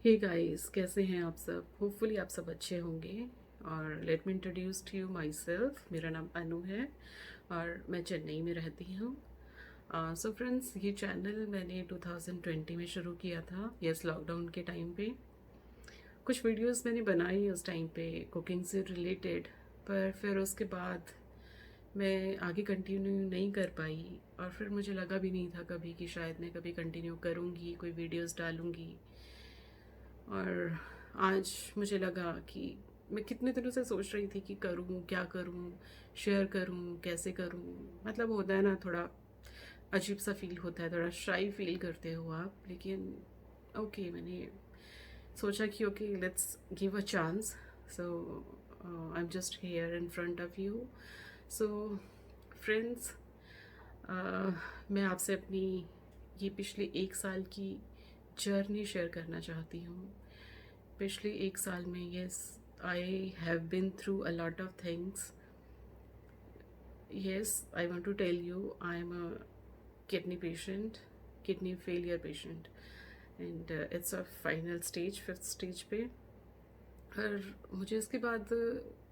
Hey guys, कैसे हैं आप सब? होपफुली आप सब अच्छे होंगे। और let me introduce to you myself. मेरा नाम अनु है और मैं चेन्नई में रहती हूँ। सो फ्रेंड्स, ये चैनल मैंने 2020 में शुरू किया था, यस, लॉकडाउन के टाइम पे। कुछ वीडियोस मैंने बनाई उस टाइम पे कुकिंग से रिलेटेड, पर फिर उसके बाद मैं आगे कंटिन्यू नहीं कर पाई। और फिर मुझे लगा भी नहीं था कभी कि शायद मैं कभी कंटिन्यू करूँगी, कोई वीडियोस डालूँगी। और आज मुझे लगा कि मैं कितने दिनों से सोच रही थी कि करूँ क्या करूँ, शेयर करूँ कैसे करूँ। मतलब होता है ना, थोड़ा अजीब सा फील होता है, थोड़ा शाई फील करते हो आप। लेकिन ओके, मैंने सोचा कि okay, let's give a chance. So I am just here in front of you. So friends, मैं आपसे अपनी ये पिछले एक साल की जर्नी शेयर करना चाहती हूँ। पिछले एक साल में, yes, I have been through a lot of things. Yes, I want to tell you, I am a kidney patient, kidney failure patient, and it's a final stage, fifth stage पे। और मुझे इसके बाद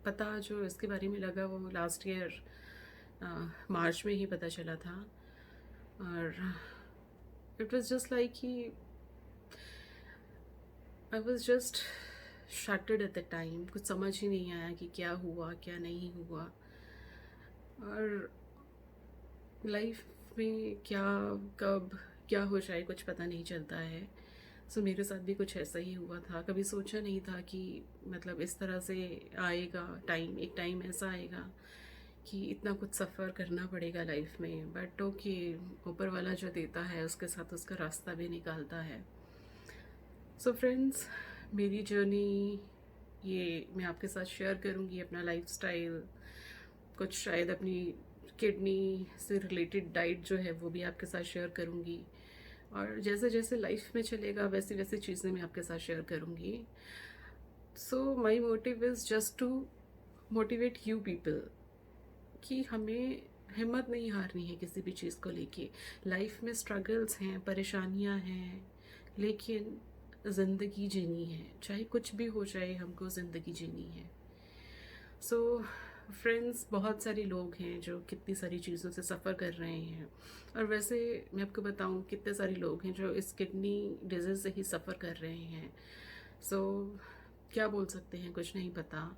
पता जो इसके बारे में लगा वो लास्ट ईयर मार्च में ही पता चला था। और it was just like he I was just shattered at the time. कुछ समझ ही नहीं आया कि क्या हुआ क्या नहीं हुआ। और लाइफ में क्या, कब क्या हो जाए कुछ पता नहीं चलता है। सो मेरे साथ भी कुछ ऐसा ही हुआ था। कभी सोचा नहीं था कि मतलब इस तरह से आएगा टाइम, एक टाइम ऐसा आएगा कि इतना कुछ सफ़र करना पड़ेगा लाइफ में। बट ओके, ऊपर वाला जो देता है उसके साथ उसका रास्ता भी निकालता है। सो फ्रेंड्स, मेरी जर्नी ये मैं आपके साथ शेयर करूँगी, अपना लाइफस्टाइल, कुछ शायद अपनी किडनी से रिलेटेड डाइट जो है वो भी आपके साथ शेयर करूँगी। और जैसे जैसे लाइफ में चलेगा वैसी वैसी चीज़ें मैं आपके साथ शेयर करूँगी। So my motive is just to motivate you people कि हमें हिम्मत नहीं हारनी है किसी भी चीज़ को लेके। लाइफ में स्ट्रगल्स हैं, परेशानियां हैं, लेकिन ज़िंदगी जीनी है। चाहे कुछ भी हो जाए, हमको ज़िंदगी जीनी है। सो फ्रेंड्स, बहुत सारे लोग हैं जो कितनी सारी चीज़ों से सफ़र कर रहे हैं। और वैसे मैं आपको बताऊं, कितने सारे लोग हैं जो इस किडनी डिजीज़ से ही सफ़र कर रहे हैं। सो क्या बोल सकते हैं, कुछ नहीं पता।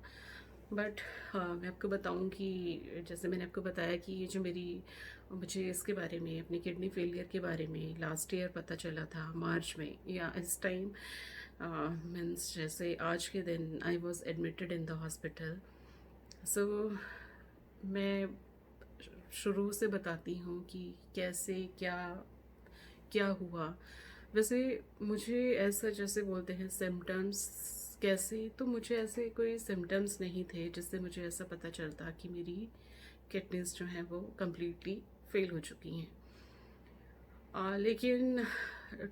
बट हाँ, मैं आपको बताऊं कि जैसे मैंने आपको बताया कि ये जो मुझे इसके बारे में, अपनी किडनी फेलियर के बारे में लास्ट ईयर पता चला था मार्च में, या इस टाइम मीन्स जैसे आज के दिन I was admitted in the hospital. So मैं शुरू से बताती हूँ कि कैसे क्या क्या हुआ। वैसे मुझे ऐसा जैसे बोलते हैं सिम्टम्स कैसे, तो मुझे ऐसे कोई सिम्टम्स नहीं थे जिससे मुझे ऐसा पता चलता कि मेरी किडनीज जो हैं वो कम्प्लीटली फेल हो चुकी हैं। लेकिन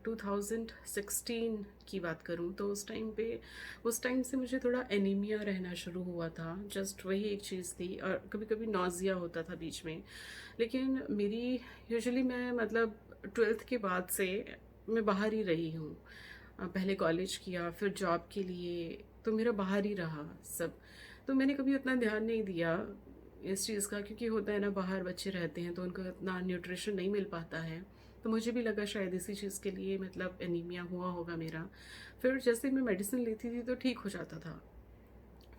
2016 की बात करूँ तो उस टाइम से मुझे थोड़ा एनीमिया रहना शुरू हुआ था। जस्ट वही एक चीज़ थी, और कभी कभी नौजिया होता था बीच में। लेकिन मेरी यूजुअली मैं मतलब ट्वेल्थ के बाद से मैं बाहर ही रही हूँ। पहले कॉलेज किया, फिर जॉब के लिए, तो मेरा बाहर ही रहा सब। तो मैंने कभी उतना ध्यान नहीं दिया इस चीज़ का, क्योंकि होता है ना, बाहर बच्चे रहते हैं तो उनको इतना न्यूट्रिशन नहीं मिल पाता है। तो मुझे भी लगा शायद इसी चीज़ के लिए मतलब एनीमिया हुआ होगा मेरा। फिर जैसे मैं मेडिसिन लेती थी तो ठीक हो जाता था।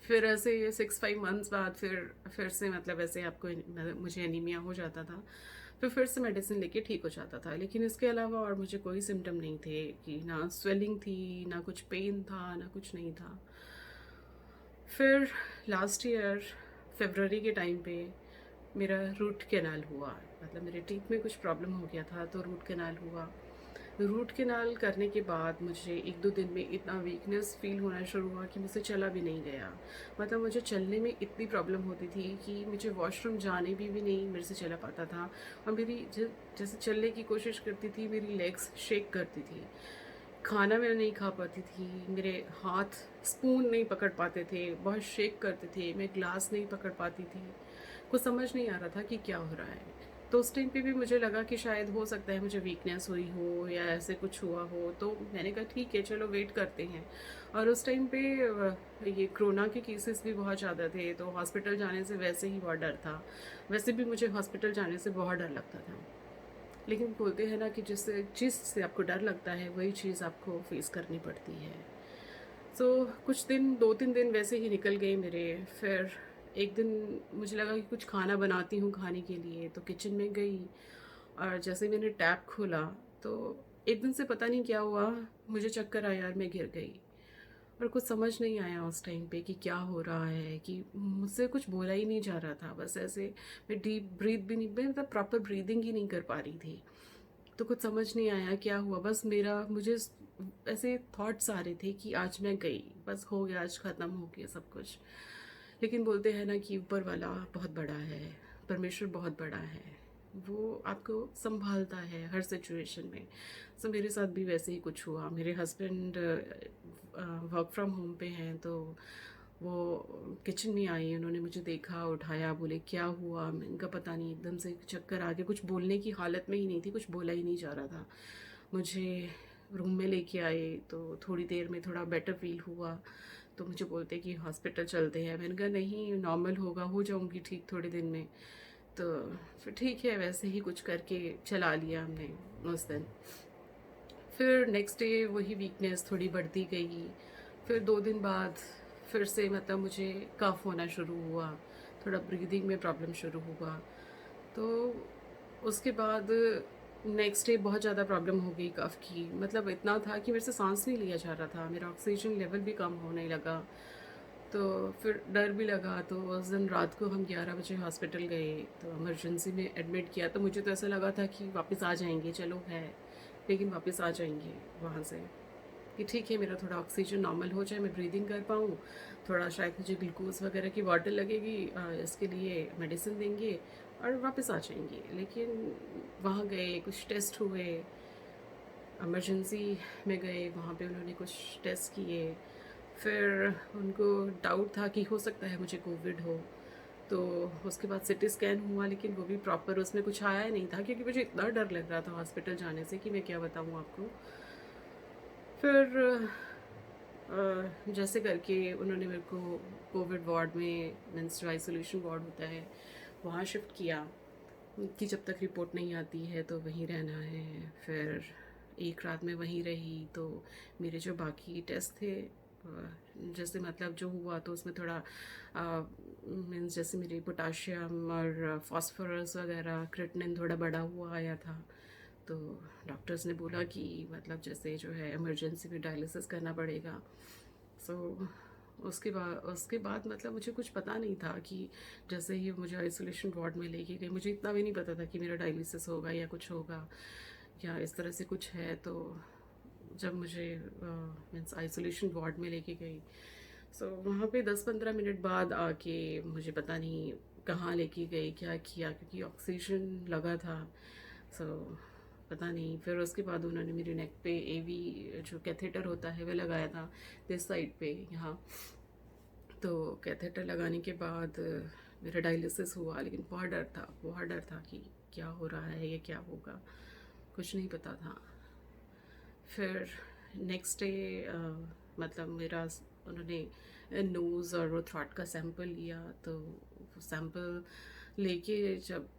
फिर ऐसे 6-5 मंथ्स बाद फिर से मतलब ऐसे आपको मुझे एनीमिया हो जाता था। फिर से मेडिसिन लेके ठीक हो जाता था। लेकिन इसके अलावा और मुझे कोई सिम्टम नहीं थे, कि ना स्वेलिंग थी, ना कुछ पेन था, ना कुछ नहीं था। फिर लास्ट ईयर फेबररी के टाइम पे मेरा रूट कैनाल हुआ। मतलब मेरे टीथ में कुछ प्रॉब्लम हो गया था तो रूट कैनाल हुआ। रूट कैनाल करने के बाद मुझे 1-2 दिन में इतना वीकनेस फील होना शुरू हुआ कि मुझसे चला भी नहीं गया। मतलब मुझे चलने में इतनी प्रॉब्लम होती थी कि मुझे वॉशरूम जाने भी नहीं मेरे से चला पाता था। और जैसे चलने की कोशिश करती थी, मेरी लेग्स शेक करती थी। खाना मैं नहीं खा पाती थी, मेरे हाथ स्पून नहीं पकड़ पाते थे, बहुत शेक करते थे, मैं ग्लास नहीं पकड़ पाती थी। कुछ समझ नहीं आ रहा था कि क्या हो रहा है। तो उस टाइम पे भी मुझे लगा कि शायद हो सकता है मुझे वीकनेस हुई हो या ऐसे कुछ हुआ हो, तो मैंने कहा ठीक है चलो वेट करते हैं। और उस टाइम पे ये कोरोना के केसेस भी बहुत ज़्यादा थे, तो हॉस्पिटल जाने से वैसे ही बहुत डर था। वैसे भी मुझे हॉस्पिटल जाने से बहुत डर लगता था, लेकिन बोलते हैं ना कि जिस चीज़ से आपको डर लगता है वही चीज़ आपको फेस करनी पड़ती है। सो कुछ दिन, 2-3 दिन वैसे ही निकल गए मेरे। फिर एक दिन मुझे लगा कि कुछ खाना बनाती हूँ खाने के लिए, तो किचन में गई और जैसे मैंने टैप खोला तो एकदम से पता नहीं क्या हुआ, मुझे चक्कर आया और मैं गिर गई। और कुछ समझ नहीं आया उस टाइम पे कि क्या हो रहा है, कि मुझसे कुछ बोला ही नहीं जा रहा था। बस ऐसे मैं डीप ब्रीथ भी नहीं, मैं मतलब प्रॉपर ब्रीदिंग ही नहीं कर पा रही थी। तो कुछ समझ नहीं आया क्या हुआ, बस मेरा मुझे ऐसे थॉट्स आ रहे थे कि आज मैं गई, बस हो गया, आज ख़त्म हो गया सब कुछ। लेकिन बोलते हैं ना कि ऊपर वाला बहुत बड़ा है, परमेश्वर बहुत बड़ा है, वो आपको संभालता है हर सिचुएशन में। सो मेरे साथ भी वैसे ही कुछ हुआ। मेरे हस्बैंड वर्क फ्रॉम होम पे हैं, तो वो किचन में आई, उन्होंने मुझे देखा, उठाया, बोले क्या हुआ। मैं इनका पता नहीं, एकदम से चक्कर आ गया, कुछ बोलने की हालत में ही नहीं थी, कुछ बोला ही नहीं जा रहा था। मुझे रूम में लेके आए तो थोड़ी देर में थोड़ा बेटर फील हुआ, तो मुझे बोलते कि हॉस्पिटल चलते हैं। मैंने कहा नहीं, नॉर्मल होगा, हो जाऊंगी ठीक थोड़े दिन में। तो फिर ठीक है, वैसे ही कुछ करके चला लिया हमने उस दिन। फिर नेक्स्ट डे वही वीकनेस थोड़ी बढ़ती गई। फिर 2 दिन बाद फिर से मतलब मुझे कफ होना शुरू हुआ, थोड़ा ब्रीदिंग में प्रॉब्लम शुरू हुआ। तो उसके बाद नेक्स्ट डे बहुत ज़्यादा प्रॉब्लम हो गई कफ की, मतलब इतना था कि मेरे से सांस नहीं लिया जा रहा था, मेरा ऑक्सीजन लेवल भी कम होने लगा। तो फिर डर भी लगा, तो उस दिन रात को हम 11 बजे हॉस्पिटल गए, तो इमरजेंसी में एडमिट किया। तो मुझे तो ऐसा लगा था कि वापस आ जाएंगे, चलो है, लेकिन वापस आ जाएंगे वहाँ से, कि ठीक है मेरा थोड़ा ऑक्सीजन नॉर्मल हो जाए, मैं ब्रीदिंग कर पाऊँ, थोड़ा शायद मुझे ग्लूकोज वगैरह की बॉटल लगेगी, इसके लिए मेडिसिन देंगे और वापस आ जाएंगे। लेकिन वहाँ गए, कुछ टेस्ट हुए, इमरजेंसी में गए, वहाँ पे उन्होंने कुछ टेस्ट किए। फिर उनको डाउट था कि हो सकता है मुझे कोविड हो, तो उसके बाद सिटी स्कैन हुआ, लेकिन वो भी प्रॉपर उसमें कुछ आया नहीं था, क्योंकि मुझे इतना डर लग रहा था हॉस्पिटल जाने से कि मैं क्या बताऊँ आपको। फिर जैसे करके उन्होंने मेरे को कोविड वार्ड में, मीन्स जो आइसोलेशन वार्ड होता है, वहाँ शिफ्ट किया कि जब तक रिपोर्ट नहीं आती है तो वहीं रहना है। फिर एक रात में वहीं रही, तो मेरे जो बाकी टेस्ट थे, जैसे मतलब जो हुआ तो उसमें थोड़ा मीन्स जैसे मेरी पोटाशियम और फास्फोरस वगैरह, क्रिएटिनिन थोड़ा बढ़ा हुआ आया था। तो डॉक्टर्स ने बोला कि मतलब जैसे जो है इमरजेंसी में डायलिसिस करना पड़ेगा। सो उसके बाद मतलब मुझे कुछ पता नहीं था कि जैसे ही मुझे आइसोलेशन वार्ड में लेके गए, मुझे इतना भी नहीं पता था कि मेरा डायलिसिस होगा या कुछ होगा या इस तरह से कुछ है। तो जब मुझे मीन्स आइसोलेशन वार्ड में लेके गई, सो वहाँ पे 10-15 मिनट बाद आके मुझे पता नहीं कहाँ लेके गई, क्या किया, क्योंकि ऑक्सीजन लगा था। सो पता नहीं। फिर उसके बाद उन्होंने मेरे नेक पे एवी जो कैथेटर होता है वो लगाया था, दिस साइड पे यहाँ। तो कैथेटर लगाने के बाद मेरा डायलिसिस हुआ, लेकिन बहुत डर था, बहुत डर था कि क्या हो रहा है, ये क्या होगा, कुछ नहीं पता था। फिर नेक्स्ट डे मतलब मेरा उन्होंने नोज़ और वो थ्रॉट का सैंपल लिया, तो सैंपल लेके जब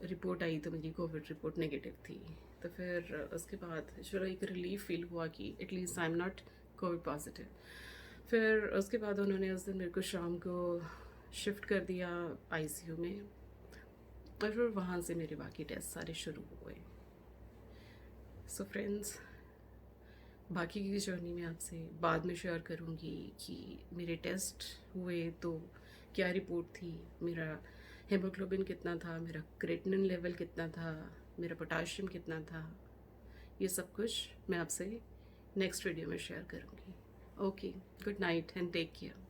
रिपोर्ट आई तो मेरी कोविड रिपोर्ट नेगेटिव थी। तो फिर उसके बाद चलो एक रिलीफ फील हुआ कि at least I am not Covid positive. फिर उसके बाद उन्होंने उस दिन मेरे को शाम को शिफ्ट कर दिया आईसीयू में, और फिर वहाँ से मेरे बाकी टेस्ट सारे शुरू हुए। सो फ्रेंड्स, बाकी की जर्नी में आपसे बाद में शेयर करूँगी कि मेरे टेस्ट हुए तो क्या रिपोर्ट थी, मेरा हेमोग्लोबिन कितना था, मेरा क्रेटिनिन लेवल कितना था, मेरा पोटाशियम कितना था, ये सब कुछ मैं आपसे नेक्स्ट वीडियो में शेयर करूँगी। Okay, good night and take care.